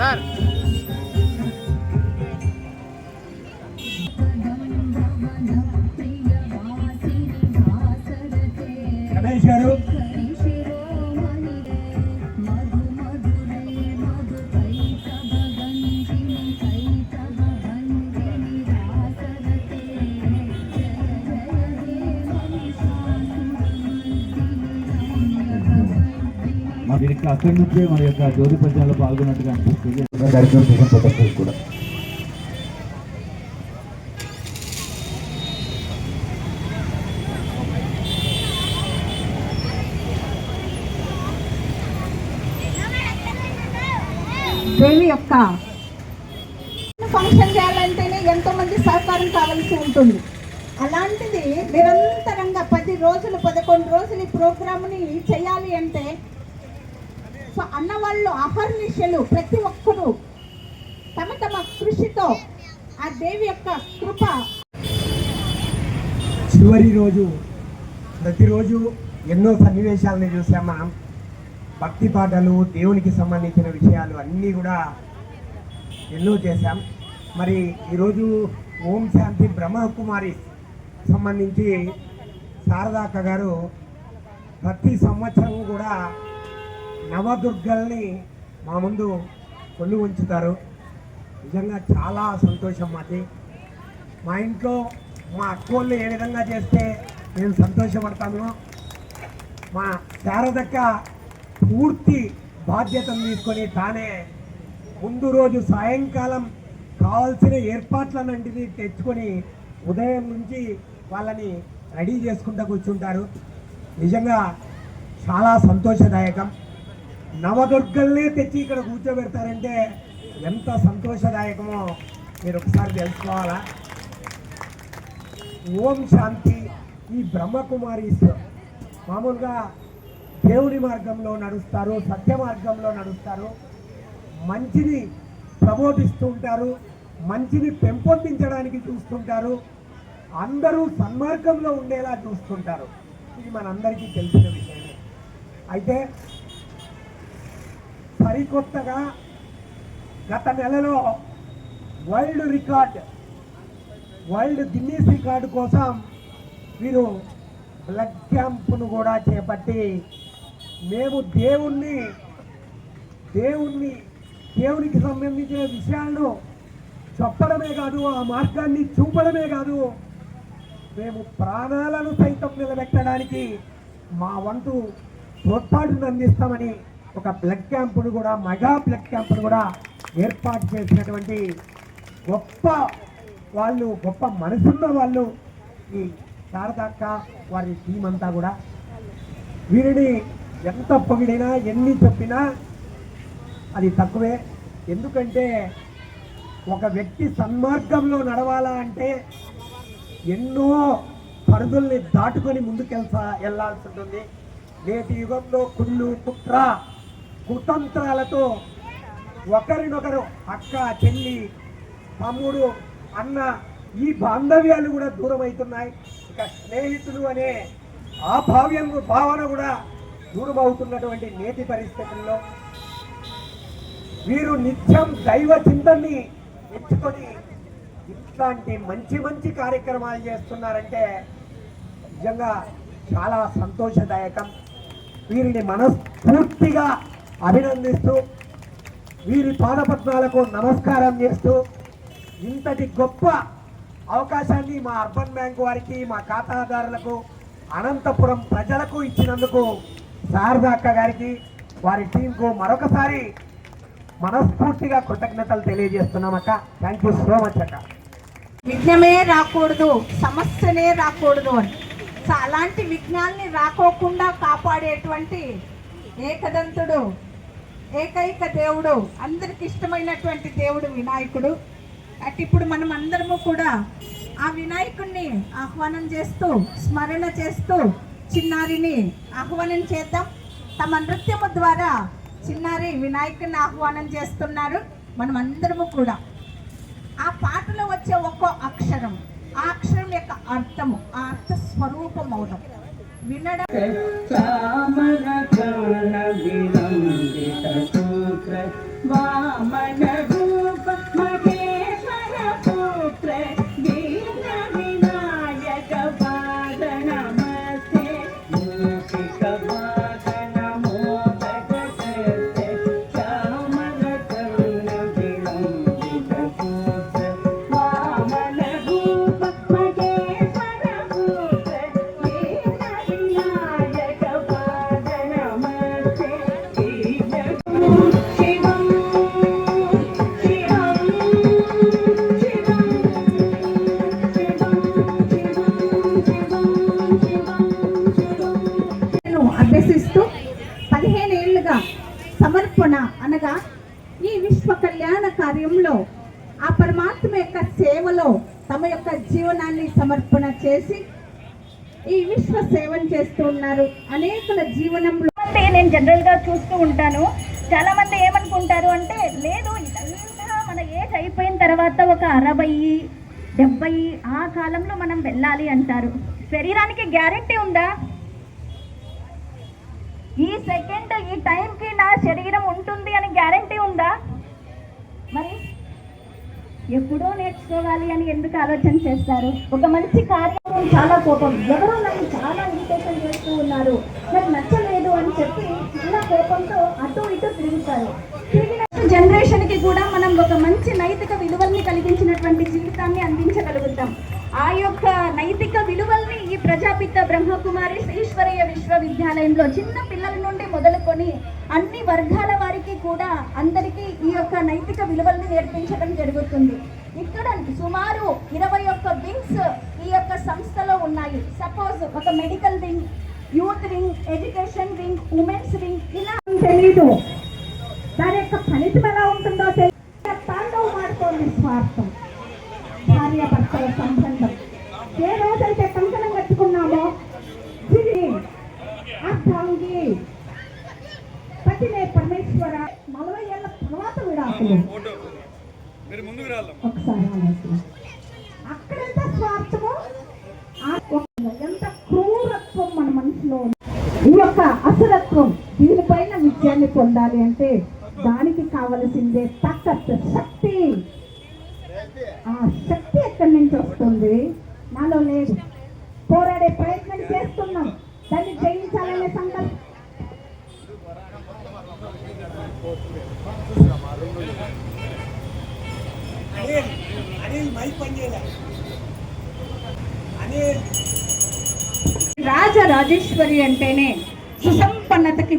Sir Ganesh గారు దీనికి అక్కడి నుంచే మన యొక్క జ్యోతి ప్రచారంలో పాల్గొన్నట్టుగా అనిపిస్తుంది. కార్యక్రమం చేసిన ప్రొటెక్టర్స్ కూడా దేవి యొక్క ఫంక్షన్ చేయాలంటేనే ఎంతో మంది సహకారం కావాల్సి ఉంటుంది. అలాంటిది నిరంతరంగా 10 రోజులు 11 రోజులు ఈ ప్రోగ్రామ్ని చేయాలి అంటే సో అన్నవాళ్ళు అహర్నిశలు ప్రతి ఒక్కరూ తమ తమ కృషితో ఆ దేవి యొక్క కృప. చివరి రోజు ప్రతిరోజు ఎన్నో సన్నివేశాలని చూసాం మనం. భక్తి పాటలు, దేవునికి సంబంధించిన విషయాలు అన్నీ కూడా ఎన్నో చేశాం. మరి ఈరోజు ఓం శాంతి బ్రహ్మకుమారి సంబంధించి శారదాక్క గారు ప్రతి సంవత్సరం కూడా నవదుర్గల్ని మా ముందు కొల్లు ఉంచుతారు. నిజంగా చాలా సంతోషం మాది. మా ఇంట్లో మా అక్కోళ్ళు ఏ విధంగా చేస్తే నేను సంతోషపడతాను. మా శారదక్క పూర్తి బాధ్యతను తీసుకొని తానే ముందు రోజు సాయంకాలం కావాల్సిన ఏర్పాట్లన్నింటినీ తెచ్చుకొని ఉదయం నుంచి వాళ్ళని రెడీ చేసుకుంటూ కూర్చుంటారు. నిజంగా చాలా సంతోషదాయకం. నవదుర్గల్నే తెచ్చి ఇక్కడ కూర్చోబెడతారంటే ఎంత సంతోషదాయకమో మీరు ఒకసారి తెలుసుకోవాలా. ఓం శాంతి ఈ బ్రహ్మకుమారీస్ మామూలుగా దేవుని మార్గంలో నడుస్తారు, సత్య మార్గంలో నడుస్తారు, మంచిని ప్రబోధిస్తూ ఉంటారు, మంచిని పెంపొందించడానికి చూస్తుంటారు, అందరూ సన్మార్గంలో ఉండేలా చూస్తుంటారు. ఇది మనందరికీ తెలిసిన విషయమే. అయితే సరికొత్తగా గత నెలలో వరల్డ్ గిన్నీస్ రికార్డు కోసం వీరు బ్లడ్ క్యాంపును కూడా చేపట్టి మేము దేవునికి సంబంధించిన విషయాలను చెప్పడమే కాదు, ఆ మార్గాన్ని చూపడమే కాదు, మేము ప్రాణాలను సైతం నిలబెట్టడానికి మా వంతు తోడ్పాటును అందిస్తామని ఒక బ్లడ్ క్యాంపును కూడా, మెగా బ్లడ్ క్యాంపును కూడా ఏర్పాటు చేసినటువంటి గొప్ప మనసున్న వాళ్ళు ఈ శారదాక్క వారి టీం అంతా కూడా. వీరిని ఎంత పొగిడినా ఎన్ని చెప్పినా అది తక్కువే. ఎందుకంటే ఒక వ్యక్తి సన్మార్గంలో నడవాలా అంటే ఎన్నో పరిధుల్ని దాటుకొని వెళ్ళాల్సి ఉంటుంది. నేటి యుగంలో కుళ్ళు, కుట్ర, కుతంత్రాలతో ఒకరినొకరు అక్క, చెల్లి, తమ్ముడు, అన్న ఈ బాంధవ్యాలు కూడా దూరం అవుతున్నాయి. ఇక స్నేహితులు అనే ఆ భావన కూడా దూరం అవుతున్నటువంటి నేటి పరిస్థితుల్లో వీరు నిత్యం దైవ చింతనని ఎంచుకొని ఇట్లాంటి మంచి కార్యక్రమాలు చేస్తున్నారంటే నిజంగా చాలా సంతోషదాయకం. వీరిని మనస్ఫూర్తిగా అభినందిస్తూ వీరి పాదపద్మాలకు నమస్కారం చేస్తూ ఇంతటి గొప్ప అవకాశాన్ని మా అర్బన్ బ్యాంక్ వారికి, మా ఖాతాదారులకు, అనంతపురం ప్రజలకు ఇచ్చినందుకు శారదాక్క గారికి, వారి టీంకు మరొకసారి మనస్ఫూర్తిగా కృతజ్ఞతలు తెలియజేస్తున్నాం అక్క. థ్యాంక్ యూ సో మచ్ అక్క. విఘ్నమే రాకూడదు, సమస్యనే రాకూడదు అని సో అలాంటి విఘ్నాల్ని రాకోకుండా కాపాడేటువంటి ఏకదంతుడు, ఏకైక దేవుడు, అందరికి ఇష్టమైనటువంటి దేవుడు వినాయకుడు. అటు ఇప్పుడు మనం అందరము కూడా ఆ వినాయకుడిని ఆహ్వానం చేస్తూ, స్మరణ చేస్తూ చిన్నారిని ఆహ్వానం చేద్దాం. తమ నృత్యము ద్వారా చిన్నారి వినాయకుడిని ఆహ్వానం చేస్తున్నారు. మనం అందరము కూడా ఆ పాటలో వచ్చే ఒక్కో అక్షరం, ఆ అక్షరం యొక్క అర్థము, ఆ అర్థ స్వరూపం అవడం వినడం. వామన అభ్యసిస్తూ 15 ఏళ్లుగా సమర్పణ అనగా ఈ విశ్వ కళ్యాణ కార్యంలో ఆ పరమాత్మ యొక్క సేవలో తమ యొక్క జీవనాన్ని సమర్పణ చేసి ఈ విశ్వ సేవను చేస్తూ ఉన్నారు. అనేకుల జీవనంలో అంటే నేను జనరల్గా చూస్తూ ఉంటాను, చాలా మంది ఏమనుకుంటారు అంటే లేదు ఇదంతా మన ఏజ్ అయిపోయిన తర్వాత ఒక 60-70 ఆ కాలంలో మనం వెళ్ళాలి అంటారు. శరీరానికి గ్యారెంటీ ఉందా? ఈ సెకండ్ ఈ టైంకి నా శరీరం ఉంటుంది అని గ్యారెంటీ ఉందా? మరి ఎప్పుడో నేర్చుకోవాలి అని ఎందుకు ఆలోచన చేస్తారు? ఒక మంచి కార్యం చాలా కోపం, ఎవరో నన్ను చాలా ఇరిటేషన్ చేస్తూ ఉన్నారు, నాకు నచ్చలేదు అని చెప్పి చాలా కోపంతో అటు ఇటు తిరుగుతారు. తిరిగిన జనరేషన్కి కూడా మనం ఒక మంచి నైతిక విలువల్ని కలిగించినటువంటి జీవితాన్ని అందించగలుగుతాం. ఆ యొక్క నైతిక విలువల్ని ఈ ప్రజాపిత బ్రహ్మకుమారి ఈశ్వరీయ విశ్వవిద్యాలయంలో చిన్న పిల్లల నుండి మొదలుకొని అన్ని వర్గాల వారికి కూడా అందరికీ ఈ యొక్క నైతిక విలువల్ని నేర్పించడం జరుగుతుంది. ఇక్కడ సుమారు 21 వింగ్స్ ఈ యొక్క సంస్థలో ఉన్నాయి. సపోజ్ ఒక medical wing, youth wing, education wing, women's wing, ఇలా తెలీదు. దాని యొక్క ఫలితం ఎలా ఉంటుందో తెలియదు. తాండవం ఆడుతోంది స్వార్థం. భార్య భర్తల సంబంధం ఏ రోజైతే కంకణం కట్టుకున్నామో అర్థంగి పతినే పరమేశ్వర 40 ఏళ్ల తర్వాత విడాకులు. ఒకసారి ఆలోచన, అక్కడెంత స్వార్థమో ఎంత క్రూరత్వం మన మనసులో ఉంది. ఈ యొక్క అసురత్వం దీనిపైన విజయాన్ని పొందాలి అంటే దానికి కావలసిందే తాకత్, శక్తి. ఆ శక్తి ఎక్కడి నుంచి వస్తుంది? నాలో లేదు. పోరాడే ప్రయత్నం చేస్తున్నాం, దాన్ని జయించాలనే సంకల్పం. రాజరాజేశ్వరి అంటేనే సుసంపన్నతకి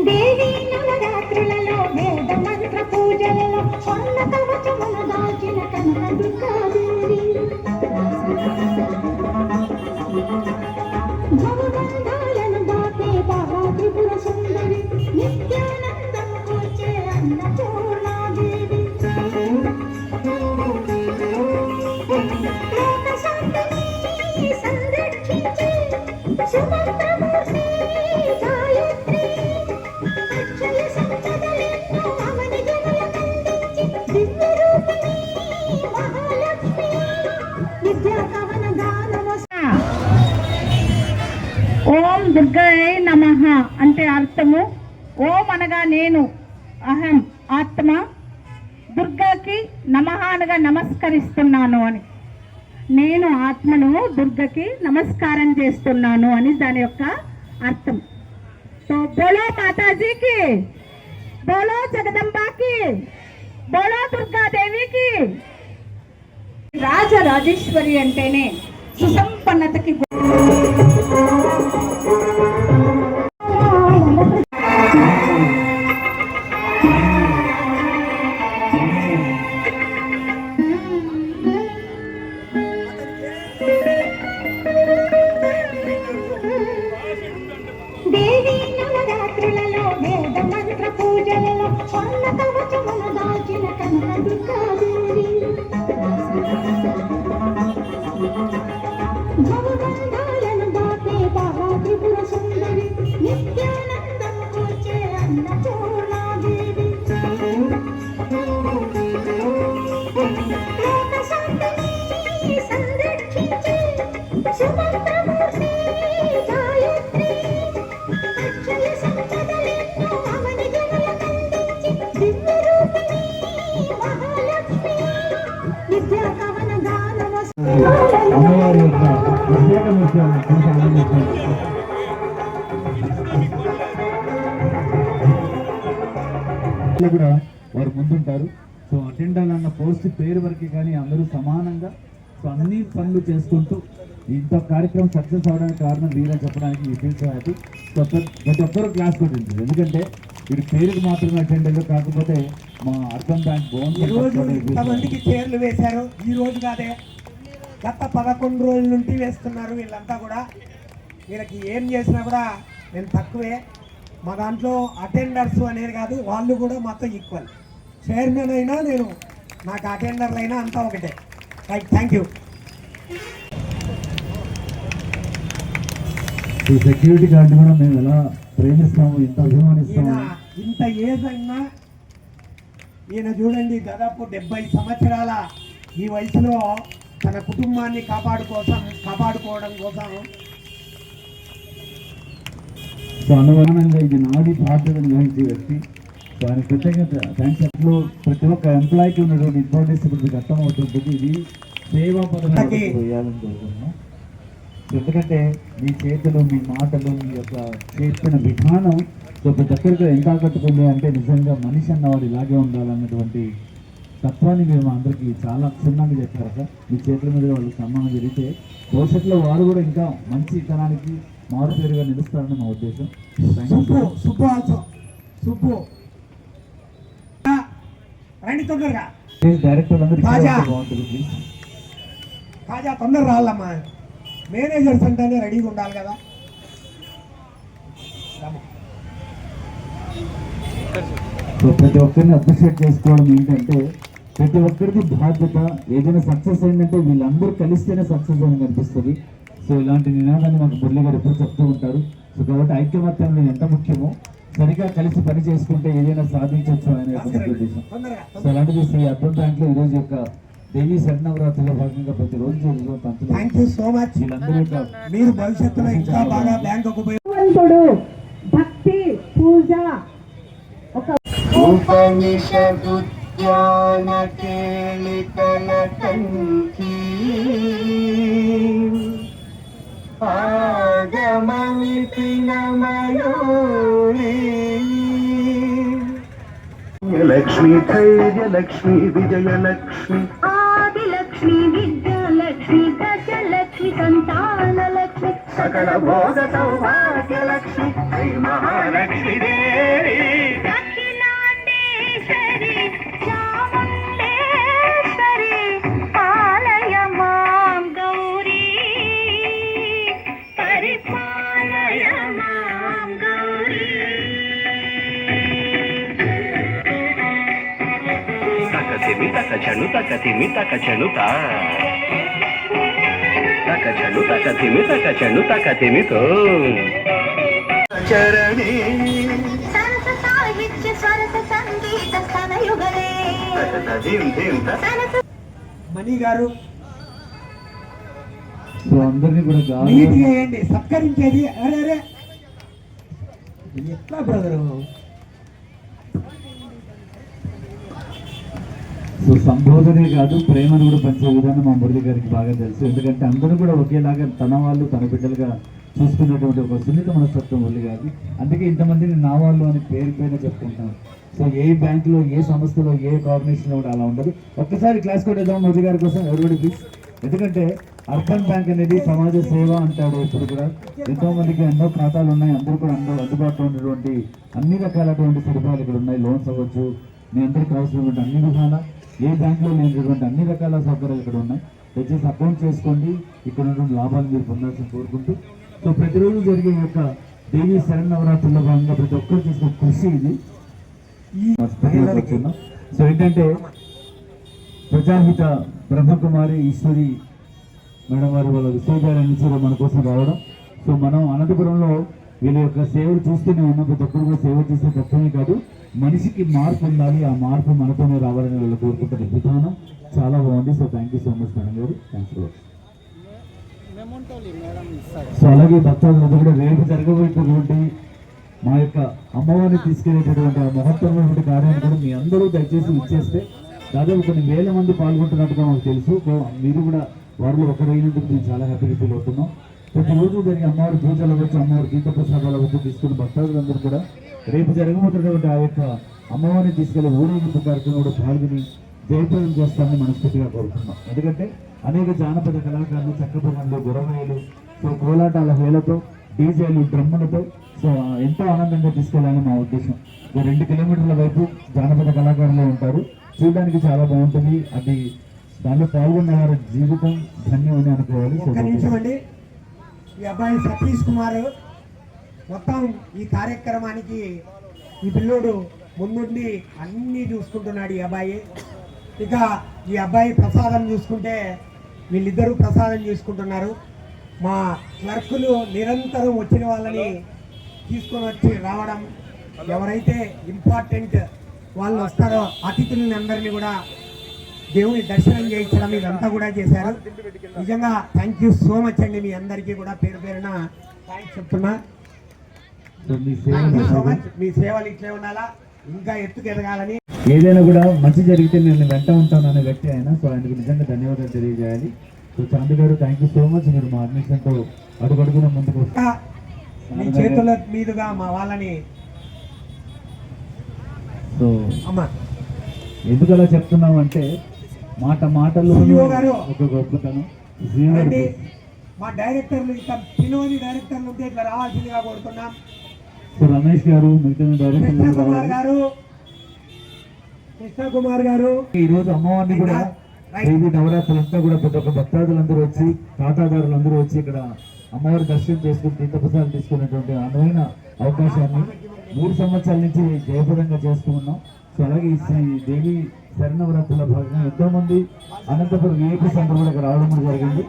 దేవి నవరాత్రులలో వేద మంత్ర పూజలలో స్వర్ణ కవచములు దాచిన కనక దుర్గాదేవి భవబంధాలను దాటే బాబా త్రిపుర సుందరి నిత్యానందము కూర్చే అన్నపూర్ణాదేవి లోక శాంతిని సంరక్షించే సుమంత్రమూర్తి గాయత్రి ఓం దుర్గాయ నమః అంటే అర్థము ఓం అనగా నేను, అహం ఆత్మ, దుర్గాకి నమః అనగా నమస్కరిస్తున్నాను అని. నేను ఆత్మను దుర్గకి నమస్కారం చేస్తున్నాను అని దాని యొక్క అర్థం. तो बोलो माता जी की, बोलो जगदम्बा की, बोलो दुर्गा देवी की. రాజరాజేశ్వరి అంటేనే సుసంపన్నతకి దేవి నవరాత్రులలో వేద మంత్ర పూజలలో స్వర్ణ కవచములు దాచిన కనక దుర్గాదేవి భవబంధాలను దాటే బాబా త్రిపుర సుందరి నిత్యానందము కూర్చే అన్నపూర్ణాదేవి లోక శాంతిని సంరక్షించే సుమంత్రమూర్తి అమ్మవారి యొక్క ప్రత్యేక విషయాన్ని చూసి ఆనందించండి. కూడా వారు ముందుంటారు. సో అటెండర్ అన్న పోస్ట్ పేరు వరకు కానీ అందరూ సమానంగా సో అన్ని పనులు చేసుకుంటూ ఇంత కార్యక్రమం సక్సెస్ అవడానికి కారణం వీరని చెప్పడానికి ఈ ఫీల్ సో హ్యాపీ. సో ప్రతి ఒక్కరు క్లాస్ కొట్టింది, ఎందుకంటే వీరి పేరుకి మాత్రమే అటెండర్, కాకపోతే మా అర్బన్ బ్యాంక్ ఈరోజు ఇంతమందికి చైర్లు వేశారు. ఈ రోజు కాదే, గత 11 రోజుల నుండి వేస్తున్నారు వీళ్ళంతా కూడా. వీళ్ళకి ఏం చేసినా కూడా నేను తక్కువే. మా దాంట్లో అటెండర్స్ అనేది కాదు, వాళ్ళు కూడా మాతో ఈక్వల్. చైర్మన్ అయినా నేను, నాకు అటెండర్లు అయినా అంతా ఒకటే. Right, thank you. ఈ సెక్యూరిటీ గార్డు కూడా మేము ఎలా ప్రేమిస్తాము, ఎంత అభిమానిస్తాము. ఇంత ఏజ్ అయినా ఈయన చూడండి, దాదాపు 70 సంవత్సరాల ఈ వయసులో తన కుటుంబాన్ని కాపాడుకోవడం కోసం సో అనుగుణంగా ఇది నాది బాధ్యత నిర్వహించే వ్యక్తి. సో ఆయన కృతజ్ఞత థ్యాంక్స్. అట్లో ప్రతి ఒక్క ఎంప్లాయీకి ఉన్నటువంటి ఇంపార్టెన్స్ ఇప్పుడు అర్థమవుతుంది. ఇది సేవా పథకాలు వేయాలని కోరుకుంటున్నాం. ఎందుకంటే మీ చేతులు, మీ మాటలు, మీ యొక్క చేసిన విధానం సో ప్రతి ఒక్కరికి ఎంత ఆకట్టుకుంది అంటే నిజంగా మనిషి అన్నవాడు ఇలాగే ఉండాలన్నటువంటి తత్వాన్ని మీరు అందరికీ చాలా క్షుణ్ణంగా చెప్పారు సార్. మీ చేతుల మీద వాళ్ళు సన్మానం జరిగితే భవిష్యత్తులో వారు కూడా ఇంకా మంచి తనానికి మారు పేరుగా నిలుస్తారని మా ఉద్దేశం. రండి తొందరగా. డైరెక్టర్ అందరికీ కాజా. బాగుంటుంది ప్లీజ్. కాజా తొందర రాళ్ళమ్మా, మేనేజర్స్ అంటేనే రెడీగా ఉండాలి కదా. సో ప్రతి ఒక్కరిని అప్రిషియేట్ చేసుకోవడం ఏంటంటే ప్రతి ఒక్కరికి బాధ్యత. ఏదైనా సక్సెస్ అయిందంటే వీళ్ళందరూ కలిస్తేనే సక్సెస్ అని కనిపిస్తుంది. సో ఇలాంటి నినాదాన్ని మాకు మురళి గారు ఎప్పుడు చెప్తూ ఉంటారు. సో కాబట్టి ఐక్యమత్యం ఎంత ముఖ్యమో సరిగా కలిసి పని చేసుకుంటే ఏదైనా సాధించవచ్చు అనే ఒక ఉద్దేశం. సో అలాంటిది శ్రీ అర్బన్ బ్యాంక్ లో ఈరోజు యొక్క దేవీ శరణవరాత్రిలో భాగంగా ప్రతిరోజు థ్యాంక్ యూ సో మచ్. వీళ్ళందరూ యొక్క మీరు భవిష్యత్తులో ఇంకా బాగా బ్యాంకుకు పోయి భగవంతుడు భక్తి పూజ ఒక ఉపనిషదుద్యాన కేళితల కంఠీ ఆగమమితిన మయూరీ లక్ష్మీ ధైర్యలక్ష్మీ విజయలక్ష్మి ఆదిలక్ష్మి విద్యాలక్ష్మి గజలక్ష్మి సంతానలక్ష్మి సకల భోగ సౌభాగ్యలక్ష్మి శ్రీ మహాలక్ష్మి దేవి దక్షిణాండేశ్వరి చాముండేశ్వరి పాలయ మాం గౌరీ పరిపాలయ మాం గౌరీ తకతిమి తకచను తకతిమి తకచనుతా తకచను తకతిమి తకచను తకతిమితో చరణి సరస సాహిత్య స్వరస సంగీత స్థనయుగలే సరస మణి గారు సో అందరినీ కూడా నీట్ చేయండి. సత్కరించేది అరే అరే ఎట్లా బ్రదరు. సో సంబోధనే కాదు ప్రేమను కూడా పంచే విధానం మా మురళి గారికి బాగా తెలుసు. ఎందుకంటే అందరూ కూడా ఒకేలాగా తన వాళ్ళు తన బిడ్డలుగా చూసుకున్నటువంటి ఒక సున్నిత మనస్తత్వం మురళి గారికి. అందుకే ఇంతమందిని నా వాళ్ళు అని పేరు పైన చెప్పుకుంటాను. సో ఏ బ్యాంకులో, ఏ సంస్థలో, ఏ కార్పొరేషన్లో కూడా అలా ఉండదు. ఒక్కసారి క్లాస్ కొట్టేద్దాం మురళి గారి కోసం ఎవరిబడి ప్లీజ్. ఎందుకంటే అర్బన్ బ్యాంక్ అనేది సమాజ సేవ అంటాడు. ఇప్పుడు కూడా ఎంతో మందికి ఎన్నో ఖాతాలు ఉన్నాయి. అందరూ కూడా అందుబాటులో ఉన్నటువంటి అన్ని రకాలటువంటి సదుపాయాలు ఇక్కడ ఉన్నాయి. లోన్స్ అవ్వచ్చు, మీ అందరికీ కావాల్సినటువంటి అన్ని విధాల ఏ బ్యాంకులో లేనటువంటి అన్ని రకాల సౌకర్యాలు ఇక్కడ ఉన్నాయి. దయచేసి అకౌంట్ చేసుకోండి. ఇక్కడ ఉన్నటువంటి లాభాలు మీరు పొందాల్సిన కోరుకుంటూ సో ప్రతిరోజు జరిగే యొక్క దేవీ శరణవరాత్రుల్లో భాగంగా ప్రతి ఒక్కరు చేసిన కృషి ఇది. సో ఏంటంటే ప్రజాహిత బ్రహ్మకుమారి ఈశ్వరి మేడం వారు వాళ్ళ విశ్వవిద్యాలయం నుంచి మన కోసం రావడం. సో మనం అనంతపురంలో వీళ్ళ యొక్క సేవలు చూస్తూనే ఉన్నాం. ప్రతి ఒక్కరు కూడా సేవ చేసే తత్వమే కాదు, మనిషికి మార్పు ఉండాలి, ఆ మార్పు మనతోనే రావాలని వాళ్ళు కోరుకుంటున్న విధానం చాలా బాగుంది. So thank you so much madam గారు. థ్యాంక్స్. సో అలాగే భక్తులందరూ కూడా రేపు జరగబోయేటటువంటి మా యొక్క అమ్మవారిని తీసుకెళ్లేటటువంటి ఆ మహత్తరమైనటువంటి కార్యాన్ని కూడా మీ అందరూ దయచేసి ఇచ్చేస్తే దాదాపు కొన్ని వేల మంది పాల్గొంటున్నట్టుగా మాకు తెలుసు. మీరు కూడా వారిలో ఒకరైనందుకు మేము చాలా హ్యాపీగా ఫీల్ అవుతున్నాం. ప్రతిరోజు జరిగే అమ్మవారి పూజలు అవ్వచ్చు, అమ్మవారి తీర్థప్రసాదాలు అవ్వచ్చు తీసుకున్న భక్తులందరూ కూడా రేపు జరగబోతున్నటువంటి ఆ యొక్క అమ్మవారిని తీసుకెళ్లే ఊరేగింపు కార్యక్రమంలో పాల్గొని జయప్రదం చేస్తామని మనస్ఫూర్తిగా కోరుతున్నాం. ఎందుకంటే అనేక జానపద కళాకారులు, చక్కపొగలు, గురమయ్యలు, సో కోలాటాల వేలతో, డీజేలు, డ్రమ్ములతో సో ఎంతో ఆనందంగా తీసుకెళ్లాలని మా ఉద్దేశం. 2 కిలోమీటర్ల వైపు జానపద కళాకారులు ఉంటారు, చూడడానికి చాలా బాగుంటుంది. అది దానిలో పాల్గొన్న వారి జీవితం ధన్యం అని అనుకోవాలి. ఒక్క నిమిషం అండి. ఈ అబ్బాయి సతీష్ కుమార్ మొత్తం ఈ కార్యక్రమానికి ఈ పిల్లోడు ముందుండి అన్నీ చూసుకుంటున్నాడు ఈ అబ్బాయి. ఇక ఈ అబ్బాయి ప్రసాదం చూసుకుంటే వీళ్ళిద్దరూ ప్రసాదం చూసుకుంటున్నారు. మా క్లర్కులు నిరంతరం వచ్చిన వాళ్ళని తీసుకొని వచ్చి రావడం, ఎవరైతే ఇంపార్టెంట్ వాళ్ళు వస్తారో అతిథులని అందరినీ కూడా దేవుని దర్శనం చేయించడం ఇదంతా కూడా చేశారు. నిజంగా థ్యాంక్ యూ సో మచ్ అండి. మీ అందరికీ కూడా పేరు పేరున థ్యాంక్స్ చెప్తున్నా. Thank you so much. మీ సేవలు ఇట్లే ఉండాలా, ఇంకా ఎత్తుకు ఎదగాలని. ఏదైనా కూడా మంచి జరిగితే నేను వెంట ఉంటాను అనే వ్యక్తి ఆయన. సో ఆయనకు నిజంగా ధన్యవాదాలు తెలియజేయాలి. సో చాంది గారు థ్యాంక్ యూ సో మచ్. మీరు మా అడ్మిషన్తో అడుగడుగున ముందుకు ఇంకా మీ చేతుల మీదుగా మా వాళ్ళని సో అమ్మా ఎందుకు అలా చెప్తున్నాం అంటే మాటలు CEO గారు. ఒక గొప్పతనం. అంటే మా డైరెక్టర్లు ఇంకా పిలువని డైరెక్టర్లు ఉంటే ఇట్లా రావాల్సిందిగా కోరుతున్నాం. సో రమేష్ గారు, మిగతా కృష్ణ కుమార్ గారు ఈ రోజు అమ్మవారిని కూడా దేవి నవరాత్రులంతా కూడా ప్రతి ఒక్క భక్తాదులందరూ వచ్చి, ఖాతాదారులందరూ వచ్చి ఇక్కడ అమ్మవారి దర్శనం చేసుకుని తీర్థప్రసాదాలు తీసుకునేటువంటి అనువైన అవకాశాన్ని 3 సంవత్సరాల నుంచి జయప్రదంగా చేస్తూ ఉన్నాం. సో అలాగే ఈ దేవి శరణవరాత్రుల భాగంగా ఎంతో మంది అనంతపురం విఐపీస్ అందరూ కూడా ఇక్కడ రావడం జరిగింది.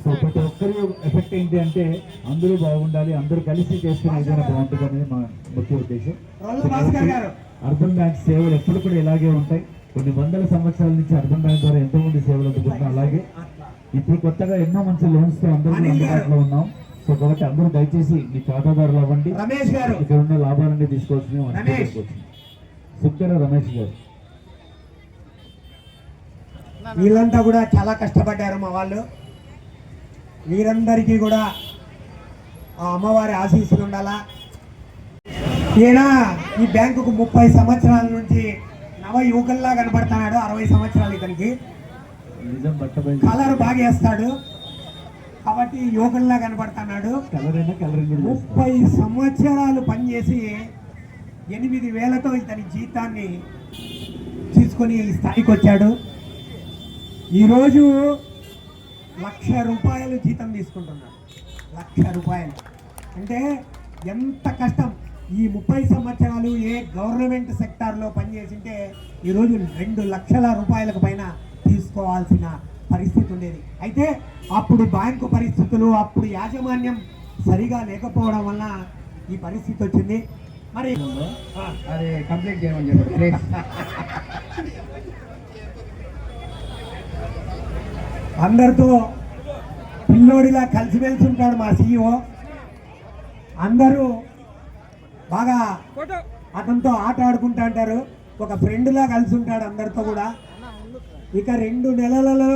సో ప్రతి ఒక్కరి ఎఫెక్ట్ ఏంటి అంటే అందరూ బాగుండాలి, అందరూ కలిసి చేసుకుని ఏదైనా బాగుంటుంది అనేది మా ముఖ్య ఉద్దేశం. అర్బన్ బ్యాంక్ సేవలు ఎప్పుడు కూడా ఇలాగే ఉంటాయి. కొన్ని వందల సంవత్సరాల నుంచి అర్బన్ బ్యాంక్ ద్వారా ఎంతో మంది సేవలు అందుకుంటున్నాం. అలాగే ఇప్పుడు కొత్తగా ఎన్నో మంచి లోన్స్ తో అందరూ అందుబాటులో ఉన్నాం. సో కాబట్టి అందరూ దయచేసి మీ ఖాతాదారులు అవ్వండి. ఇక్కడ ఉన్న లాభాలన్నీ తీసుకోవాల్సిన సుక్కర రమేష్ గారు. వీళ్ళంతా కూడా చాలా కష్టపడ్డారు మా వాళ్ళు. వీరందరికీ కూడా ఆ అమ్మవారి ఆశీస్సులు ఉండాలా. ఈయన ఈ బ్యాంకుకు 30 సంవత్సరాల నుంచి నవ యువకుల్లా కనబడుతున్నాడు. 60 సంవత్సరాలు ఇతనికి. కలర్ బాగా వేస్తాడు కాబట్టి యువకుల్లా కనబడుతున్నాడు. 30 సంవత్సరాలు పనిచేసి 8,000తో ఇతని జీతాన్ని తీసుకొని ఈ స్థాయికి వచ్చాడు. ఈరోజు ₹1,00,000 జీతం తీసుకుంటున్నాడు. ₹1,00,000 అంటే ఎంత కష్టం. ఈ 30 సంవత్సరాలు ఏ గవర్నమెంట్ సెక్టార్లో పనిచేసింటే ఈరోజు ₹2,00,000 పైన తీసుకోవాల్సిన పరిస్థితి ఉండేది. అయితే అప్పుడు బ్యాంకు పరిస్థితులు, అప్పుడు యాజమాన్యం సరిగా లేకపోవడం వల్ల ఈ పరిస్థితి వచ్చింది. మరి అది కంప్లీట్ చేయమని చెప్పండి. అందరితో పిల్లోడిలా కలిసిమెలిసి ఉంటాడు మా CEO. అందరూ బాగా అతనితో ఆట ఆడుకుంటా అంటారు. ఒక ఫ్రెండ్లా కలిసి ఉంటాడు అందరితో కూడా. ఇక 2 నెలలలో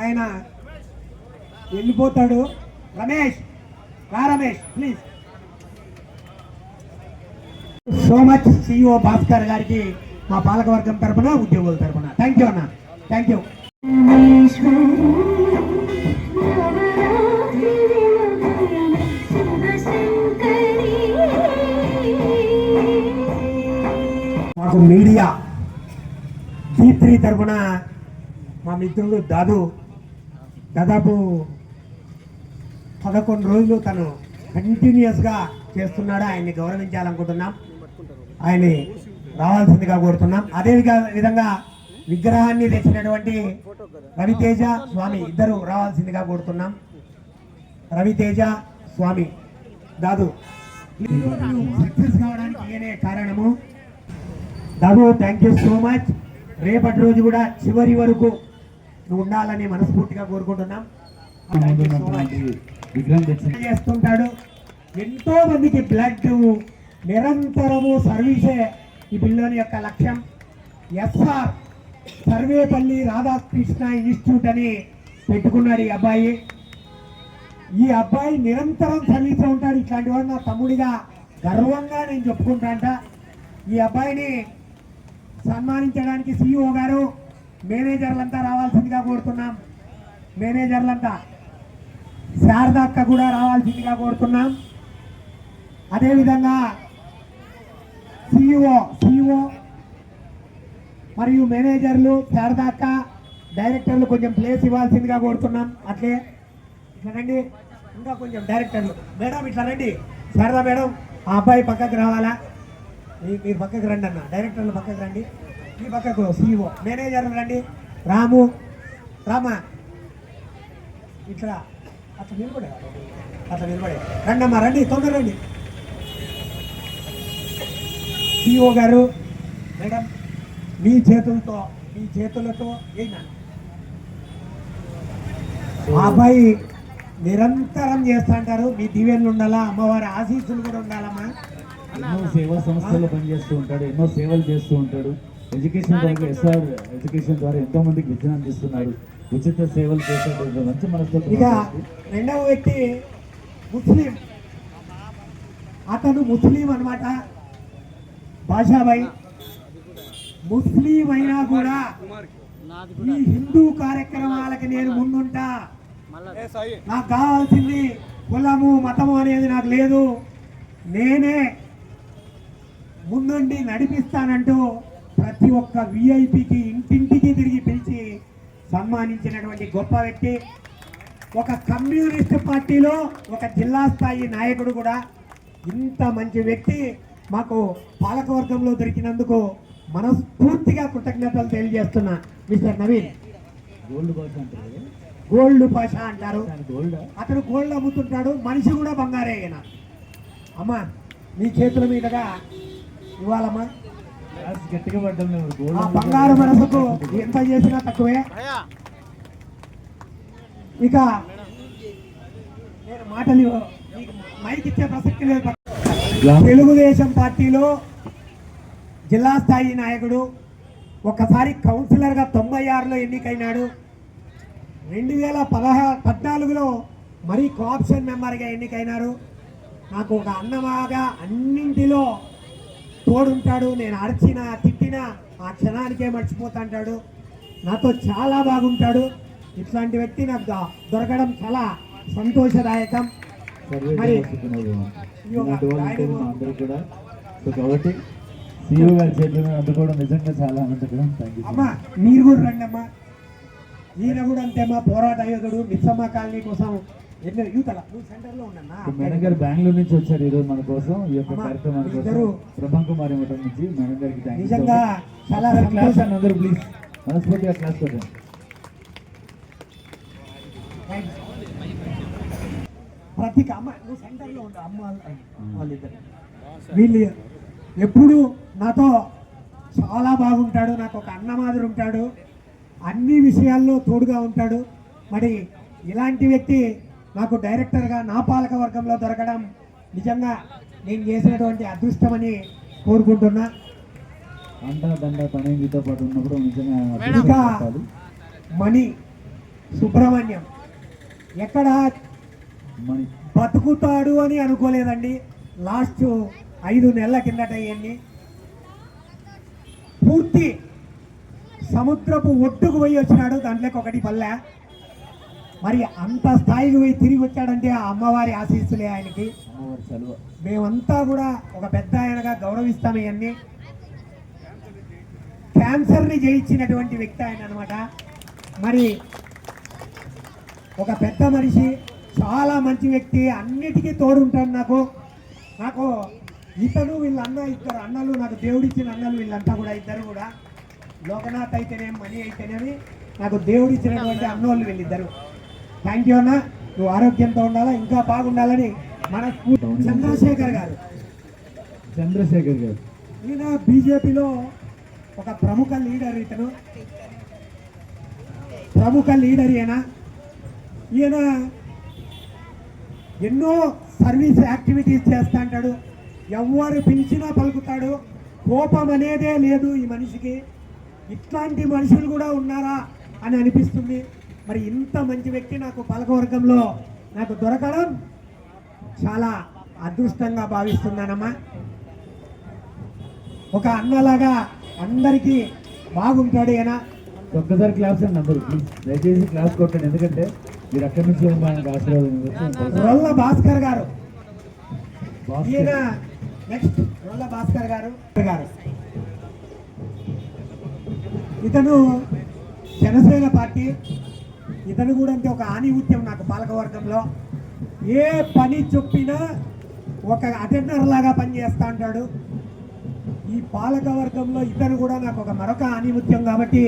ఆయన వెళ్ళిపోతాడు. Ramesh please. So much CEO Bhaskar గారికి మా పాలకవర్గం తరఫున, ఉద్యోగుల తరఫున థ్యాంక్ యూ అన్న. Thank you. మాకు మీడియా D3 తరఫున మా మిత్రుడు దాదాపు 11 రోజులు తను కంటిన్యూస్గా చేస్తున్నాడు. ఆయన్ని గౌరవించాలనుకుంటున్నాం. ఆయన్ని రావాల్సిందిగా కోరుతున్నాం. అదే విధంగా విగ్రహాన్ని తెచ్చినటువంటి రవితేజ స్వామి ఇద్దరు రావాల్సిందిగా కోరుతున్నాం. రవితేజ స్వామి దాదు సక్సెస్ కావడానికి ఈయనే కారణము. Dadu thank you so much. రేపటి రోజు కూడా చివరి వరకు నువ్వు ఉండాలని మనస్ఫూర్తిగా కోరుకుంటున్నాం. చేస్తుంటాడు. ఎంతో మందికి బ్లడ్ నిరంతరము సర్వీసే ఈ పిల్లోని యొక్క లక్ష్యం. SR సర్వేపల్లి రాధాకృష్ణ ఇన్స్టిట్యూట్ అని పెట్టుకున్నాడు ఈ అబ్బాయి నిరంతరం సర్వీస్లో ఉంటాడు. ఇట్లాంటి వాడు నా తమ్ముడిగా గర్వంగా నేను చెప్పుకుంటాంట. ఈ అబ్బాయిని సన్మానించడానికి CEO గారు మేనేజర్లంతా రావాల్సిందిగా కోరుతున్నాం. మేనేజర్లంతా శారద అక్క కూడా రావాల్సిందిగా కోరుతున్నాం. అదేవిధంగా CEO మరియు మేనేజర్లు, శారద అక్క, డైరెక్టర్లు కొంచెం ప్లేస్ ఇవ్వాల్సిందిగా కోరుతున్నాం. అట్లే ఇట్లా రండి, ఇంకా కొంచెం డైరెక్టర్లు మేడం ఇట్లా రండి. శారదా మేడం ఆ అబ్బాయి పక్కకు రావాలా? మీరు పక్కకు రండి అన్న. డైరెక్టర్లు పక్కకు రండి. ఈ పక్కకు CEO మేనేజర్లు రండి. రాము ఇట్లా అట్లా నిలబడే రండమ్మా, రండి, తొందర రండి. CEO గారు మేడం మీ చేతులతో అయినా ఆ అబ్బాయి నిరంతరం చేస్తుంటారు. మీ దీవెనలు ఉండాలా, అమ్మవారి ఆశీస్సులు కూడా ఉండాలమ్మా. ఎన్నో సేవా సంస్థల్లో పనిచేస్తూ ఉంటాడు, ఎన్నో సేవలు చేస్తూ ఉంటాడు. ఎడ్యుకేషన్ ద్వారా SR ఎడ్యుకేషన్ ద్వారా ఎంతో మందికి విద్యను అందిస్తున్నారు, ఉచిత సేవలు చేసేటువంటి మంచి మనస్తత్వం. ఇక రెండవ వ్యక్తి ముస్లిం. అతను ముస్లిం అన్నమాట, బాషాబాయ్. ముస్లిం అయినా కూడా ఈ హిందూ కార్యక్రమాలకి నేను ముందుంటా. నాకు కావాల్సింది కులము మతము అనేది నాకు లేదు, నేనే ముందుండి నడిపిస్తానంటూ ప్రతి ఒక్క VIPకి ఇంటింటికి తిరిగి పిలిచి సన్మానించినటువంటి గొప్ప వ్యక్తి. ఒక కమ్యూనిస్ట్ పార్టీలో ఒక జిల్లా స్థాయి నాయకుడు కూడా. ఇంత మంచి వ్యక్తి మాకు పాలకవర్గంలో దొరికినందుకు మనస్ఫూర్తిగా కృతజ్ఞతలు తెలియజేస్తున్నా. మిస్టర్ నవీన్. గోల్డ్ పాషా అంటారు. అతను గోల్డ్ అమ్ముతుంటాడు, మనిషి కూడా బంగారే అయిన. అమ్మా మీ చేతుల మీదుగా ఇవ్వాలమ్మా. గట్టిగా పడ్డం ఆ బంగారు మనసుకు ఎంత చేసినా తక్కువే. ఇక నేను మాటలు మైక్ ఇచ్చే ప్రసక్తి లేదు. తెలుగుదేశం పార్టీలో జిల్లా స్థాయి నాయకుడు, ఒకసారి కౌన్సిలర్గా 96లో ఎన్నికైనాడు. 2014లో మరీ కోఆప్షన్ మెంబర్గా ఎన్నికైనారు. నాకు ఒక అన్నమాగా అన్నింటిలో తోడుంటాడు. నేను అరిచినా తిట్టినా ఆ క్షణానికే మర్చిపోతాంటాడు. నాతో చాలా బాగుంటాడు. ఇట్లాంటి వ్యక్తి నాకు దొరకడం చాలా సంతోషదాయకం. మరి అందరూ కూడా సో కాబట్టి CEO గారి చేతులను అందుకోవడం నిజంగా చాలా ఆనందకరం. Thank you. అమ్మా మీరు కూడా రండి అమ్మా. ఈయన కూడా అంతేమ్మా, పోరాట యోధుడు. మిస్సమ్మ కాలనీ కోసం ఎన్నో యూతల సెంటర్లో ఉన్నా. మేడం గారు బెంగళూరు నుంచి వచ్చారు ఈరోజు మన కోసం, ఈ యొక్క కార్యక్రమాల కోసం. ప్రభాం కుమార్ మఠం నుంచి మేడం గారికి థ్యాంక్ యూ. నిజంగా చాలా క్లాస్ అండి అందరూ ప్లీజ్ మనస్ఫూర్తిగా క్లాస్ కొట్టండి. ప్రతి అమ్మ నువ్వు సెంటర్లో ఉంటావు. అమ్మ వాళ్ళిద్దరు వీళ్ళు ఎప్పుడు నాతో చాలా బాగుంటాడు. నాకు ఒక అన్న మాదిరి ఉంటాడు, అన్ని విషయాల్లో తోడుగా ఉంటాడు. మరి ఇలాంటి వ్యక్తి నాకు డైరెక్టర్గా నా పాలక వర్గంలో దొరకడం నిజంగా నేను చేసినటువంటి అదృష్టమని కోరుకుంటున్నా. అండా దండ తనేంగితో పాటు ఉన్నప్పుడు నిజంగా ఇంకా మణి సుబ్రహ్మణ్యం ఎక్కడ మణి బతుకుతాడు అని అనుకోలేదండి. లాస్ట్ 5 నెలల కిందట ఇవన్నీ పూర్తి సముద్రపు ఒడ్డుకు పోయి వచ్చినాడు. దాంట్లోకి ఒకటి పల్లె. మరి అంత స్థాయికి పోయి తిరిగి వచ్చాడంటే ఆ అమ్మవారి ఆశీస్సులే ఆయనకి. మేమంతా కూడా ఒక పెద్ద ఆయనగా గౌరవిస్తాం. ఇవన్నీ క్యాన్సర్ని జయించినటువంటి వ్యక్తి ఆయన అనమాట. మరి ఒక పెద్ద మనిషి, చాలా మంచి వ్యక్తి, అన్నిటికీ తోడుంటాడు. నాకు ఇతను వీళ్ళ అన్న, ఇద్దరు అన్నలు, నాకు దేవుడిచ్చిన అన్నలు వీళ్ళంతా కూడా, ఇద్దరు కూడా. లోకనాథ్ అయితేనేమి, మణి అయితేనేమి నాకు దేవుడిచ్చినటువంటి అన్నోళ్ళు వీళ్ళిద్దరు. థ్యాంక్ యూ అన్న. నువ్వు ఆరోగ్యంతో ఉండాలా, ఇంకా బాగుండాలని మన చంద్రశేఖర్ గారు ఈయన బీజేపీలో ఒక ప్రముఖ లీడర్. ఇతను ప్రముఖ లీడర్. ఈయన ఎన్నో సర్వీస్ యాక్టివిటీస్ చేస్తూ ఉంటాడు. ఎవరు పిలిచినా పలుకుతాడు. కోపం అనేదే లేదు ఈ మనిషికి. ఇట్లాంటి మనుషులు కూడా ఉన్నారా అని అనిపిస్తుంది. మరి ఇంత మంచి వ్యక్తి నాకు పాలకవర్గంలో నాకు దొరకడం చాలా అదృష్టంగా భావిస్తున్నానమ్మా. ఒక అన్నలాగా అందరికీ బాగుంటాడు ఈయన. ఒక్కసారి క్లాస్ అండి అందరూ ప్లీజ్ దయచేసి క్లాస్ కొట్టండి, ఎందుకంటే మీరు అక్కడి నుంచి ఆయనకు ఆశీర్వాదం రొల్ల భాస్కర్ గారు, బాస్ ఈయన నెక్స్ట్ రొల్ల భాస్కర్ గారు. ఇతను జనసేన పార్టీ, ఇతను కూడా అంటే ఒక ఆనిముత్యం నాకు పాలకవర్గంలో. ఏ పని చెప్పినా ఒక అటెండర్ లాగా పనిచేస్తూ ఉంటాడు. ఈ పాలకవర్గంలో ఇతను కూడా నాకు ఒక మరొక ఆనిముత్యం కాబట్టి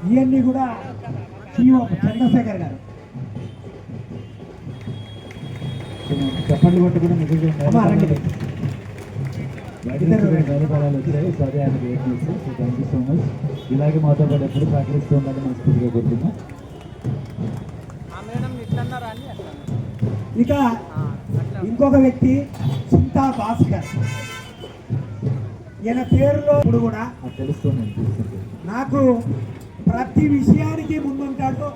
ఇవన్నీ కూడా CEO చంద్రశేఖర్ గారు. చెప్పండి కొట్టి కూడా అమ్మా, రండి. ధన్యవాదాలు వచ్చాయి. సరే ఆయనకి వెయిట్ చేసి so thank you so much. ఇలాగే మాతో పాటు ఎప్పుడు సహకరిస్తూ ఉండాలని మనస్ఫూర్తిగా కోరుతున్నాం. ఇక ఇంకొక వ్యక్తి చింతా భాస్కర్. ఈయన పేరులో ఇప్పుడు కూడా తెలుస్తుంది నాకు ప్రతి విషయానికి ముందుంటాడు.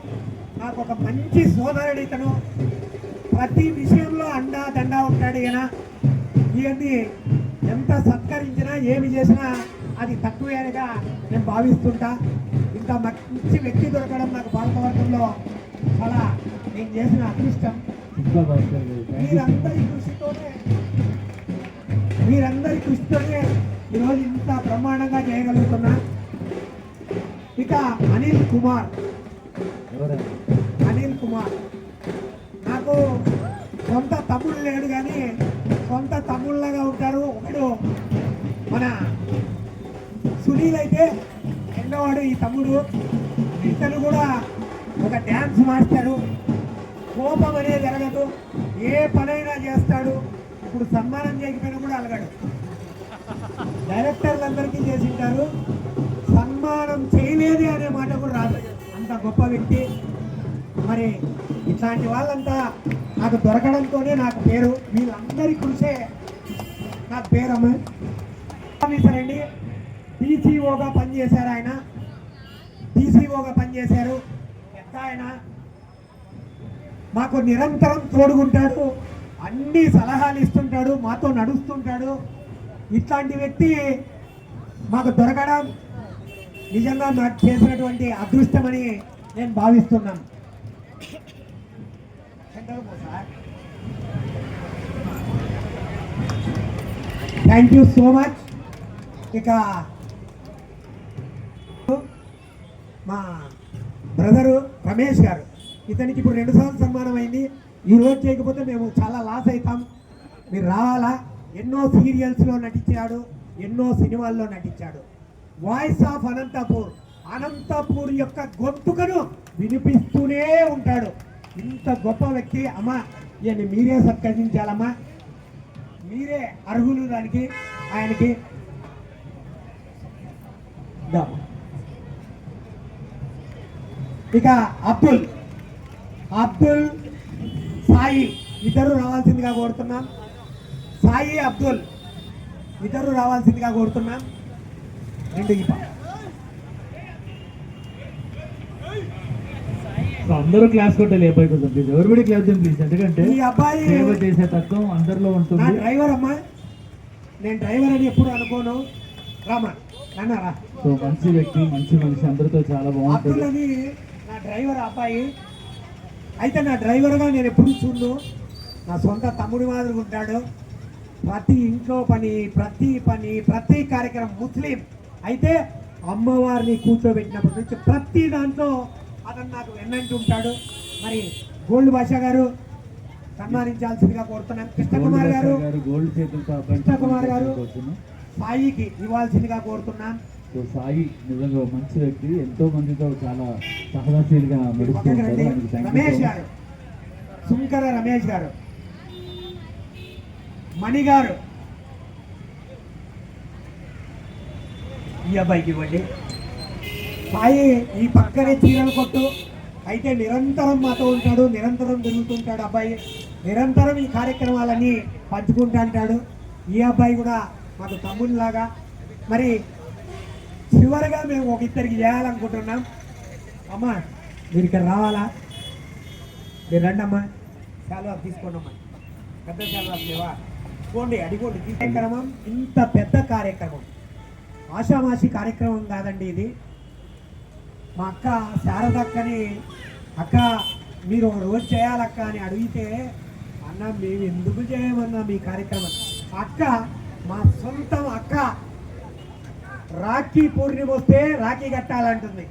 నాకు ఒక మంచి సోదరుడు ఇతను. ప్రతి విషయంలో అండా దండా ఉంటాడు ఈయన. ఇవన్నీ ఎంత సత్కరించినా ఏమి చేసినా అది తక్కువేగా నేను భావిస్తుంటా. ఇంత మంచి వ్యక్తి దొరకడం నాకు పాలకవర్గంలో చాలా నేను చేసిన అదృష్టం. మీరందరి కృషితోనే ఈరోజు ఇంత బ్రహ్మాండంగా చేయగలుగుతున్నా. ఇక అనిల్ కుమార్ నాకు సొంత తమ్ముడు లేడు కానీ సొంత తమ్ముళ్ళగా ఉంటారు. ఒకడు మన సునీల్ అయితే రెండోవాడు ఈ తమ్ముడు. ఇతను కూడా ఒక డ్యాన్స్ మాస్టరు. కోపం అనేది ఎరగదు, ఏ పనైనా చేస్తాడు. ఇప్పుడు సన్మానం చేయకపోయినా కూడా అలగడు. డైరెక్టర్లందరికీ చేసింటారు, సన్మానం చేయలేదు అనే మాట కూడా రాదు. అంత గొప్ప వ్యక్తి. మరి ఇట్లాంటి వాళ్ళంతా నాకు దొరకడంతోనే నాకు పేరు. వీళ్ళందరి కృషే నాకు పేరు. ఆఫీసర్ అండి, DCOగా పనిచేశారు ఆయన. DCOగా పనిచేశారు. పెద్ద ఆయన మాకు నిరంతరం తోడుకుంటాడు, అన్ని సలహాలు ఇస్తుంటాడు, మాతో నడుస్తుంటాడు. ఇట్లాంటి వ్యక్తి మాకు దొరకడం నిజంగా నాకు చేసినటువంటి అదృష్టమని నేను భావిస్తున్నాను. Thank you so much. ఇక మా బ్రదరు రమేష్ గారు, ఇతనికి ఇప్పుడు 2 సార్లు సన్మానం అయింది. ఈ రోజు చేయకపోతే మేము చాలా లాస్ అవుతాం. మీరు రావాలా. ఎన్నో సీరియల్స్లో నటించాడు, ఎన్నో సినిమాల్లో నటించాడు. వాయిస్ ఆఫ్ అనంతపూర్ యొక్క గొంతుకను వినిపిస్తూనే ఉంటాడు. ఇంత గొప్ప వ్యక్తి. అమ్మా, ఈయన్ని మీరే సత్కరించాలమ్మా, మీరే అర్హులు దానికి ఆయనకి. ఇక అబ్దుల్ సాయి ఇద్దరు రావాల్సిందిగా కోరుతున్నాం. సాయి అబ్దుల్ ఇద్దరు రావాల్సిందిగా కోరుతున్నాం. అందరూ క్లాస్ కొట్టాలి. ఎవరిబడి క్లాస్ చేయండి ప్లీజ్, ఎందుకంటే ఈ అబ్బాయి సేవ చేసే తత్వం అందరిలో నా ఉంటుంది. డ్రైవర్ అమ్మా, నేను డ్రైవర్ అని ఎప్పుడు అనుకోను. రామా నాన్నరా. సో మంచి వ్యక్తి, మంచి మనిషి, అందరితో చాలా బాగుంటుంది. అబ్దుల్ అని నా డ్రైవర్ అబ్బాయి. అయితే నా డ్రైవర్గా నేను ఎప్పుడు చూడు, నా సొంత తమ్ముడి మాదిరి ఉంటాడు. ప్రతి ఇంట్లో పని, ప్రతి కార్యక్రమం. ముస్లిం అయితే అమ్మవారిని కూర్చోబెట్టినప్పటి నుంచి ప్రతి దాంట్లో అతను నాకు వెన్నంటి ఉంటాడు. మరి గోల్డ్ భాషా గారు సన్మానించాల్సిందిగా కోరుతున్నాం. కృష్ణకుమార్ గారు సాయికి ఇవ్వాల్సిందిగా కోరుతున్నాం. సో సాయి నిజంగా మంచి వ్యక్తి, ఎంతో మందితో చాలా సహనశీలిగా నడుస్తూ ఉంటారు. రమేష్ గారు, సుంకర రమేష్ గారు, మణి గారు, ఈ అబ్బాయికి ఇవ్వండి. సాయి ఈ పక్కనే చీరలు కొట్టు అయితే నిరంతరం మాతో ఉంటాడు, నిరంతరం తిరుగుతుంటాడు. అబ్బాయి నిరంతరం ఈ కార్యక్రమాలన్నీ పంచుకుంటూ ఉంటాడు. ఈ అబ్బాయి కూడా మాకు తమ్ముడిలాగా. మరి చివరిగా మేము ఒక ఇద్దరికి చేయాలనుకుంటున్నాం. అమ్మా, మీరు ఇక్కడ రావాలా? మీరు రండి అమ్మా, శాలువా తీసుకోండి అమ్మా, పెద్ద శాలువా లేవా, పోండి అడిగోండి. కార్యక్రమం ఇంత పెద్ద కార్యక్రమం, ఆషామాషి కార్యక్రమం కాదండి ఇది. మా అక్క శారదక్కని, అక్క మీరు ఒక రోజు చేయాలక్క అని అడిగితే, అన్న మేము ఎందుకు చేయమన్నా మీ కార్యక్రమం. అక్క మా సొంతం అక్క, రాఖీ పూర్ణిమ వస్తే రాఖీ కట్టాలంటుంది.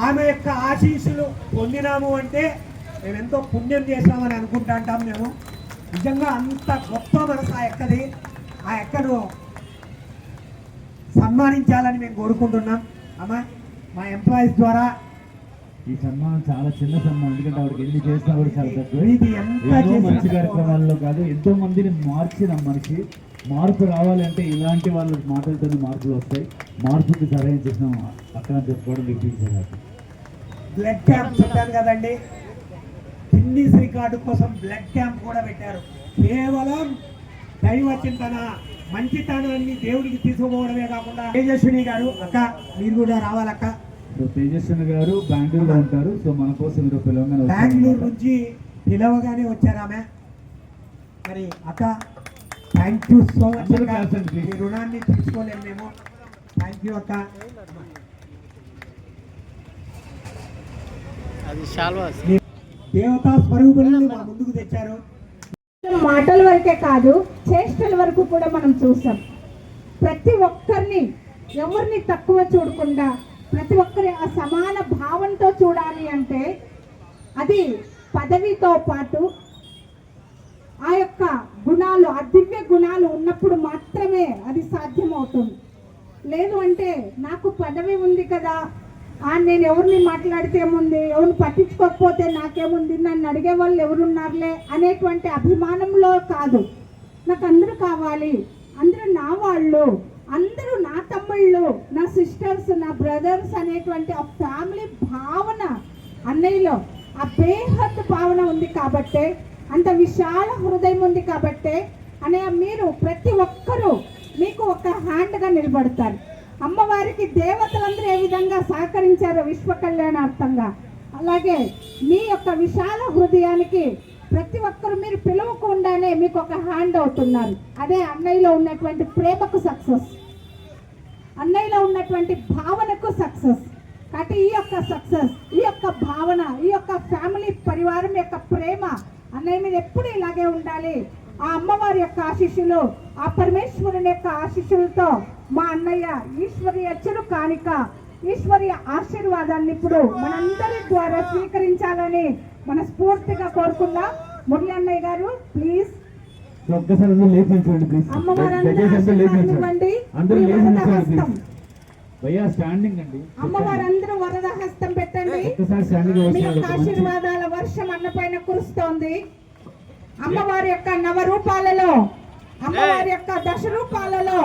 ఆమె యొక్క ఆశీస్సులు పొందినాము అంటే మేము ఎంతో పుణ్యం చేసామని అనుకుంటా అంటాం. మేము నిజంగా అంత గొప్ప మనసు ఆ ఎక్కది. ఆ ఎక్కను సన్మానించాలని మేము కోరుకుంటున్నాం. అమ్మా మా ఎంప్లాయీస్ ద్వారా ఈ సన్మానం చాలా చిన్న సన్మానం, ఎందుకంటే ఆవిడకి ఎన్ని చేసినా కూడా చాలా తక్కువ. ఇది ఎంత ఎన్నో చేసినా మంచి కార్యక్రమాల్లో కాదు, ఎంతో మందిని మార్చిన మనిషి. మార్పు రావాలంటే ఇలాంటి వాళ్ళ మాటలతోనే మార్పులు వస్తాయి. మార్పుకి సరైన చేసిన అక్కడ చెప్పుకోవడం వినిపించారు. బ్లడ్ క్యాంప్ చెప్పాను కదండి, గిన్నీస్ రికార్డు కోసం బ్లడ్ క్యాంప్ కూడా పెట్టారు. కేవలం దైవ చింతన, మంచితనాన్ని దేవుడికి తీసుకుపోవడమే కాకుండా. తేజస్విని గారు, అక్క మీరు కూడా రావాలక్క. సో తేజస్విని గారు బెంగళూరులో ఉంటారు. సో మన కోసం మీరు పిలవగానే బెంగళూరు నుంచి పిలవగానే వచ్చారు ఆమె. మరి అక్క థ్యాంక్ యూ సో మచ్. మీ రుణాన్ని తీసుకోలేము మేము. థ్యాంక్ యూ అక్క. దేవతా స్వరూపుల్ని మా ముందుకు తెచ్చారు. మాటల వరకే కాదు, చేష్టల వరకు కూడా మనం చూసాం. ప్రతి ఒక్కరిని, ఎవరిని తక్కువ చూడకుండా ప్రతి ఒక్కరి ఆ సమాన భావంతో చూడాలి అంటే అది పదవితో పాటు ఆ యొక్క గుణాలు, ఆ దివ్య గుణాలు ఉన్నప్పుడు మాత్రమే అది సాధ్యమవుతుంది. లేదు అంటే నాకు పదవి ఉంది కదా, నేను ఎవరిని మాట్లాడితే ఏముంది, ఎవరిని పట్టించుకోకపోతే నాకేముంది, నన్ను అడిగే వాళ్ళు ఎవరున్నారులే అనేటువంటి అభిమానంలో కాదు. నాకు అందరూ కావాలి, అందరూ నా వాళ్ళు, అందరూ నా తమ్ముళ్ళు, నా సిస్టర్స్, నా బ్రదర్స్ అనేటువంటి ఆ ఫ్యామిలీ భావన అన్నయ్యలో, ఆ బేహద్ భావన ఉంది కాబట్టే, అంత విశాల హృదయం ఉంది కాబట్టే అన్నయ్య మీరు ప్రతి ఒక్కరూ మీకు ఒక హ్యాండ్గా నిలబడతారు. అమ్మవారికి దేవతలందరూ ఏ విధంగా సహకరించారో విశ్వ కళ్యాణార్థంగా, అలాగే మీ యొక్క విశాల హృదయానికి ప్రతి ఒక్కరు మీరు పిలవకుండానే మీకు ఒక హ్యాండ్ అవుతున్నారు. అదే అన్నయ్యలో ఉన్నటువంటి ప్రేమకు సక్సెస్, అన్నయ్యలో ఉన్నటువంటి భావనకు సక్సెస్. కాబట్టి ఈ యొక్క సక్సెస్, ఈ యొక్క భావన, ఈ యొక్క ఫ్యామిలీ పరివారం యొక్క ప్రేమ అన్నయ్య మీద ఎప్పుడు ఇలాగే ఉండాలి. ఆ అమ్మవారి యొక్క ఆశీస్సులు, ఆ పరమేశ్వరుని యొక్క ఆశీస్సులతో మా అన్నయ్య ఈశ్వరీయ చిరు కాணிక, ఈశ్వరీయ ఆశీర్వాదాన్ని ఇప్పుడు మనందరి ద్వారా స్వీకరించాలని మనస్ఫూర్తిగా కోరుకుందాం. మురళి అన్నయ్య గారు ప్లీజ్. ఒక్కసారి స్టాండింగ్ అండి. అమ్మవారందరూ వరద హస్తం పెట్టండి. మీ యొక్క ఆశీర్వాదాల వర్షం అన్న పైన కురుస్తోంది. అమ్మవారి యొక్క నవరూపాలలో, అమ్మవారి యొక్క దశ రూపాలలో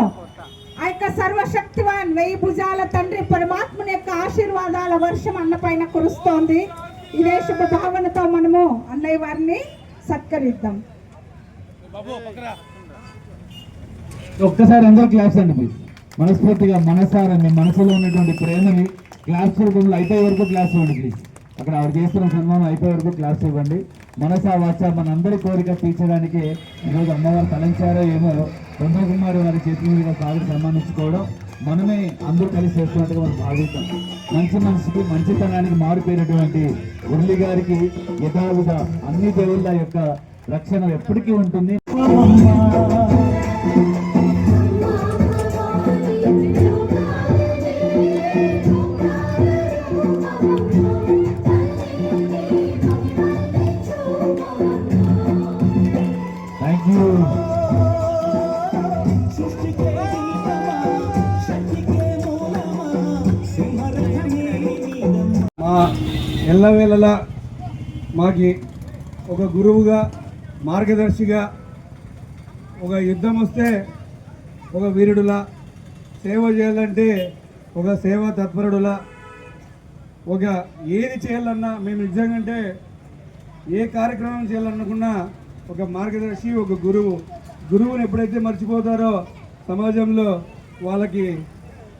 ఆ యొక్క సర్వశక్తివాన్ 1000 భుజాల తండ్రి పరమాత్మని యొక్క ఆశీర్వాదాల వర్షం అన్న పైన కురుస్తోంది. ఇదే శుభ భావనతో మనము అన్నయ్య వారిని సత్కరిద్దాం. ఒక్కసారి అందరూ క్లాప్స్ అండి ప్లీజ్. మనస్ఫూర్తిగా మనసారా మీ మనసులో ఉన్నటువంటి ప్రేమని క్లాప్స్ రూపంలో అయిపోయే వరకు క్లాప్స్ ఇవ్వండి ప్లీజ్. అక్కడ ఆవిడ చేస్తున్న సన్మానం అయిపోయే వరకు క్లాప్స్ ఇవ్వండి. మనసా వాచా మనందరి కోరిక తీర్చడానికి ఈరోజు అమ్మవారు తలంచారో ఏమో, బ్రహ్మకుమారి వారి చేతుల మీద సాగు సన్మానించుకోవడం మనమే అందరూ కలిసి చేస్తున్నట్టుగా మనం భావిస్తాం. మంచి మనిషికి, మంచితనానికి మారిపోయినటువంటి మురళి గారికి యథావిధ అన్ని దేవుళ్ళ యొక్క రక్షణ ఎప్పటికీ ఉంటుంది. Thank you. మా ఎల్లవేళలా మాకి ఒక గురువుగా, మార్గదర్శిగా, ఒక యుద్ధం వస్తే ఒక వీరుడులా, సేవ చేయాలంటే ఒక సేవా తత్పరుడులా, ఒక ఏది చేయాలన్నా మేము నిజంగా అంటే ఏ కార్యక్రమం చేయాలనుకున్నా ఒక మార్గదర్శి, ఒక గురువుని ఎప్పుడైతే మర్చిపోతారో సమాజంలో వాళ్ళకి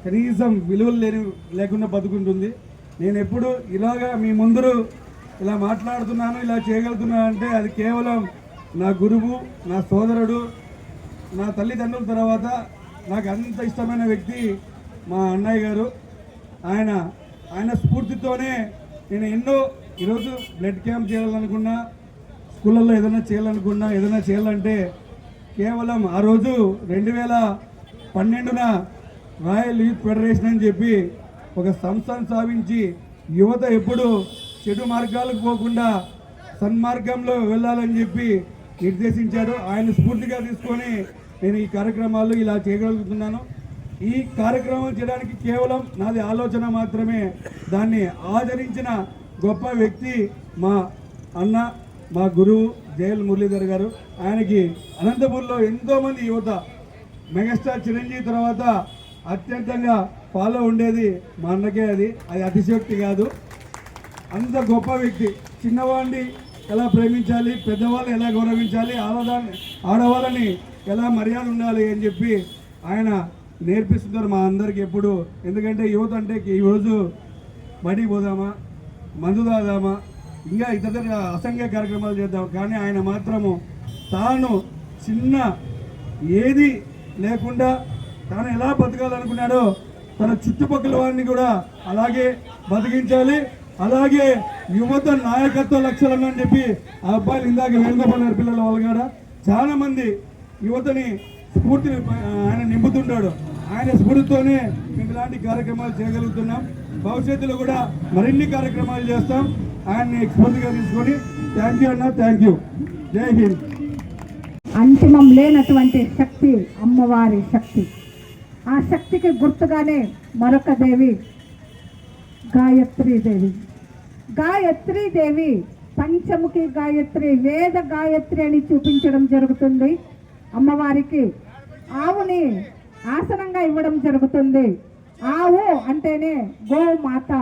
కనీసం విలువలు లేకుండా బతుకుంటుంది. నేను ఎప్పుడు ఇలాగా మీ ముందరు ఇలా మాట్లాడుతున్నాను, ఇలా చేయగలుగుతున్నాను అంటే అది కేవలం నా గురువు, నా సోదరుడు, నా తల్లిదండ్రుల తర్వాత నాకు అంత ఇష్టమైన వ్యక్తి మా అన్నయ్య గారు. ఆయన స్ఫూర్తితోనే నేను ఎన్నో ఈరోజు బ్లడ్ క్యాంప్ చేయాలనుకున్నా, స్కూళ్ళల్లో ఏదైనా చేయాలంటే కేవలం ఆ రోజు 2012న రాయల్ యూత్ ఫెడరేషన్ అని చెప్పి ఒక సంస్థను స్థాపించి యువత ఎప్పుడు చెడు మార్గాలకు పోకుండా సన్మార్గంలో వెళ్ళాలని చెప్పి నిర్దేశించాడు. ఆయన స్ఫూర్తిగా తీసుకొని నేను ఈ కార్యక్రమాలు ఇలా చేయగలుగుతున్నాను. ఈ కార్యక్రమం చేయడానికి కేవలం నాది ఆలోచన మాత్రమే. దాన్ని ఆదరించిన గొప్ప వ్యక్తి మా అన్న, మా గురువు జయల్ మురళీధర్ గారు. ఆయనకి అనంతపూర్లో ఎంతోమంది యువత మెగాస్టార్ చిరంజీవి తర్వాత అత్యంతంగా ఫాలో ఉండేది మా అన్నకే. అది అతిశయోక్తి కాదు. అంత గొప్ప వ్యక్తి. చిన్నవాడిని ఎలా ప్రేమించాలి, పెద్దవాళ్ళని ఎలా గౌరవించాలి, ఆడవాళ్ళని ఎలా మర్యాద ఉండాలి అని చెప్పి ఆయన నేర్పిస్తున్నారు మా అందరికీ ఎప్పుడు. ఎందుకంటే యువత అంటే ఈరోజు బడికి పోదామా, మందు తాదామా, ఇంకా ఇతర అసంఖ్య కార్యక్రమాలు చేద్దాం, కానీ ఆయన మాత్రము తాను చిన్న ఏది లేకుండా తాను ఎలా బతకాలనుకున్నాడో తన చుట్టుపక్కల వారిని కూడా అలాగే బతికించాలి. అలాగే యువత నాయకత్వ లక్ష్యాలను అని చెప్పి ఆ అబ్బాయిలు ఇందాక వేణుగోపాల్ పిల్లల వాళ్ళు కూడా చాలా మంది యువతని స్ఫూర్తిని ఆయన నింపుతుంటాడు. ఆయన స్ఫూర్తితోనే మేము ఇలాంటి కార్యక్రమాలు చేయగలుగుతున్నాం. భవిష్యత్తులో కూడా మరిన్ని కార్యక్రమాలు చేస్తాం. ఆయన్ని స్ఫూర్తిగా తీసుకొని థ్యాంక్ యూ అన్న, థ్యాంక్ యూ. జై హింద్. అంతిమం లేనటువంటి శక్తి అమ్మవారి శక్తి. ఆ శక్తికి గుర్తుగానే మరొక దేవి గాయత్రీదేవి. గాయత్రీదేవి పంచముఖి గాయత్రి, వేద గాయత్రి అని చూపించడం జరుగుతుంది. అమ్మవారికి ఆవుని ఆసనంగా ఇవ్వడం జరుగుతుంది. ఆవు అంటేనే గోమాత.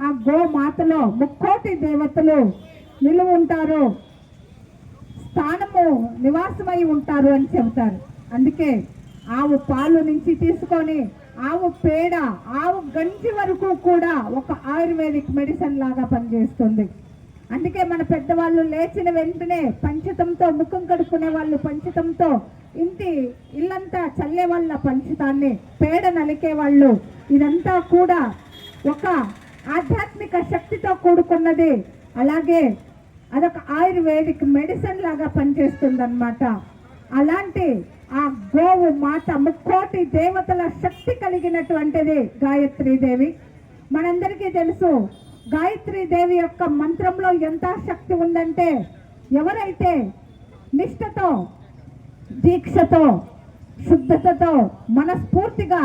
ఆ గోమాతలో 3,00,00,000 దేవతలు నిలువ ఉంటారు, స్థానము నివాసమై ఉంటారు అని చెబుతారు. అందుకే ఆవు పాలు నుంచి తీసుకొని ఆవు పేడ, ఆవు గంజి వరకు కూడా ఒక ఆయుర్వేదిక్ మెడిసిన్ లాగా పనిచేస్తుంది. అందుకే మన పెద్దవాళ్ళు లేచిన వెంటనే పంచతంతో ముఖం కడుక్కునే వాళ్ళు పంచతంతో, ఇల్లంతా చల్లే వాళ్ళ పంచతాన్ని, పేడ నలికే వాళ్ళు, ఇదంతా కూడా ఒక ఆధ్యాత్మిక శక్తితో కూడుకున్నది. అలాగే అదొక ఆయుర్వేదిక్ మెడిసిన్ లాగా పనిచేస్తుంది అన్నమాట. అలాంటి ఆ గోవు మాత 3,00,00,000 దేవతల శక్తి కలిగినటువంటిది గాయత్రీదేవి. మనందరికీ తెలుసు గాయత్రీదేవి యొక్క మంత్రంలో ఎంత శక్తి ఉందంటే, ఎవరైతే నిష్ఠతో, దీక్షతో, శుద్ధతతో, మనస్ఫూర్తిగా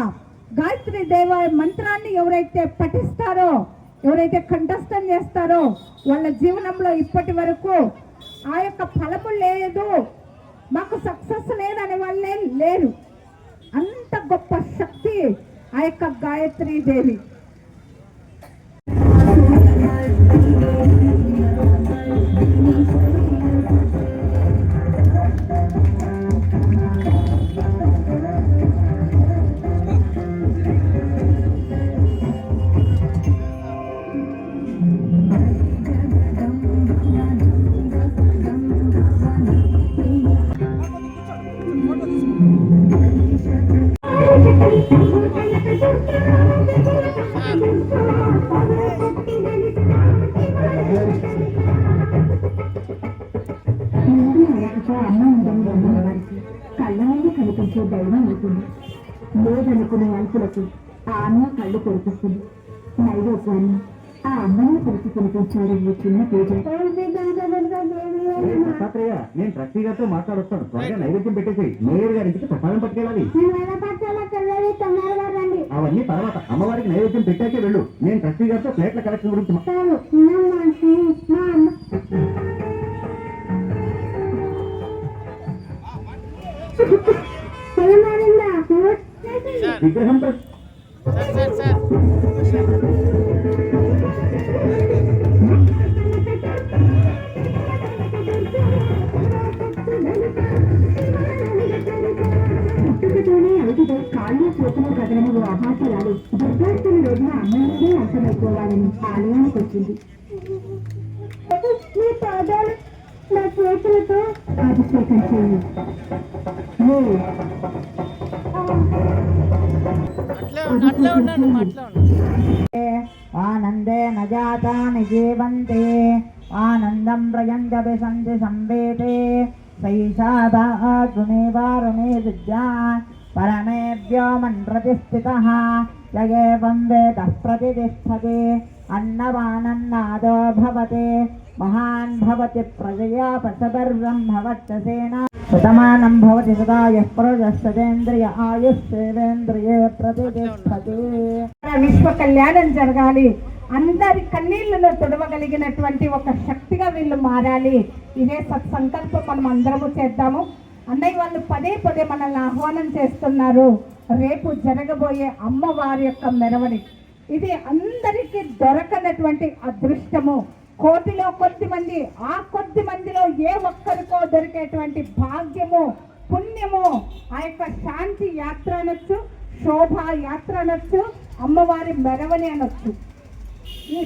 గాయత్రీదేవి మంత్రాన్ని ఎవరైతే పఠిస్తారో, ఎవరైతే కంఠస్థం చేస్తారో, వాళ్ళ జీవనంలో ఇప్పటి వరకు ఆ యొక్క ఫలము లేదు, మాకు సక్సెస్ లేదనే వాళ్ళే లేరు. అంత గొప్ప శక్తి ఆ యొక్క గాయత్రీదేవి. కళ్ళ నుండి కనిపించే దైవం అవుతుంది. లేదనుకునే అల్పులకు ఆ అమ్మ కళ్ళు తెరిపిస్తుంది. నైవేద్యాన్ని ఆ అమ్మని పిలిచి తినిపించాడు ఈ చిన్న పూజ. నేను ట్రస్టీ గారితో మాట్లాడొస్తాను. త్వరగా నైవేద్యం పెట్టేసి మేయర్ గారింటికి ప్రసాదం పట్టుకెళ్ళాలి. అవన్నీ తర్వాత అమ్మవారికి నైవేద్యం పెట్టాకే వెళ్ళు. నేను ట్రస్టీ గారితో ప్లేట్ల కలెక్షన్ గురించి విగ్రహం కాళ్ళు చేతులు కదలని ఓ అభాషలాలు దుర్గాష్టమి రోజున అమ్మనే అర్థమైపోవాలని ఆలయానికి వచ్చింది. మీ పాదాలు నా చేతులతో అభిషేకం చేయి. ఆనందే నజాతాని జీవంతే ఆనందం ప్రయంజపి సంతి సంవేతే సైషాదాసునివారణే విద్యా పరమేభ్యో మన్ప్రతిష్ఠితః యయేవం వేదః ప్రతిష్ఠతే అన్నవానన్నాదో భవతే మహాన్ భవతి ప్రజయా పశుర్బ్రహ్మవర్చసేన శతమానం భవతి సదా యః ప్రజస్సతేంద్రియ ఆయుష్యేంద్రియే ప్రతిష్ఠతే. విశ్వ కళ్యాణం జరగాలి, అందరి కన్నీళ్లలో తొడవగలిగినటువంటి ఒక శక్తిగా వీళ్ళు మారాలి. ఇదే సత్సంకల్పం మనం అందరము చేద్దాము. అన్నయ్య వాళ్ళు పదే పదే మనల్ని ఆహ్వానం చేస్తున్నారు. రేపు జరగబోయే అమ్మవారి యొక్క మెరవడి ఇది అందరికీ దొరకనటువంటి అదృష్టము. కోటిలో కొద్ది మంది, ఆ కొద్ది మందిలో ఏ ఒక్కరికో దొరికేటువంటి భాగ్యము, పుణ్యము. ఆ యొక్క శాంతి యాత్ర అనొచ్చు, శోభా యాత్ర అనొచ్చు, అమ్మవారి మెరవని అనొచ్చు. ఈ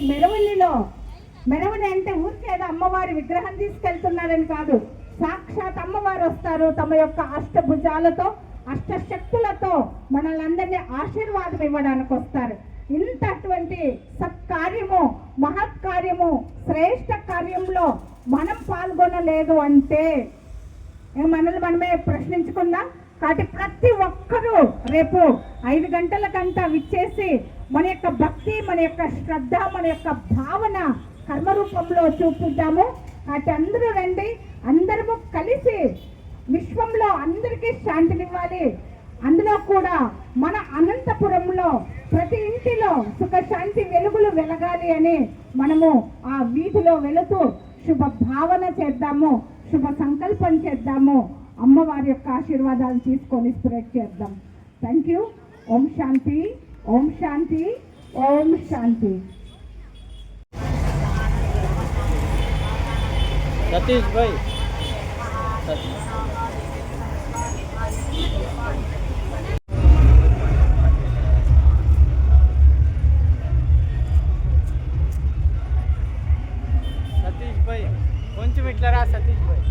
మెరవని అంటే ఊరికే ఏదో అమ్మవారి విగ్రహం తీసుకెళ్తున్నారని కాదు. సాక్షాత్ అమ్మవారు వస్తారు తమ యొక్క అష్టభుజాలతో, అష్టశక్తులతో మనల్ని ఆశీర్వాదం ఇవ్వడానికి వస్తారు. ఇంతటువంటి సత్కార్యము, మహత్కార్యము, శ్రేష్ఠ కార్యంలో మనం పాల్గొనలేదు అంటే మనల్ని మనమే ప్రశ్నించుకుందాం. కాబట్టి ప్రతి ఒక్కరూ రేపు 5 గంటలకంతా విచ్చేసి మన యొక్క భక్తి, మన యొక్క శ్రద్ధ, మన యొక్క భావన కర్మరూపంలో చూపిద్దాము. కాబట్టి అందరూ రండి, అందరము కలిసి విశ్వంలో అందరికీ శాంతినివ్వాలి. అందులో కూడా మన అనంతపురంలో ప్రతి ఇంటిలో సుఖశాంతి వెలుగులు వెలగాలి అని మనము ఆ వీధిలో వెళుతూ శుభ భావన చేద్దాము, శుభ సంకల్పం చేద్దాము. అమ్మవారి యొక్క ఆశీర్వాదాలు తీసుకొని స్ప్రెడ్ చేద్దాం. Thank you. ఓం శాంతి, ఓం శాంతి, ఓం శాంతి. సతీష్ భాయ్ కొంచెం ఇట్లా రా సతీష్ భాయ్.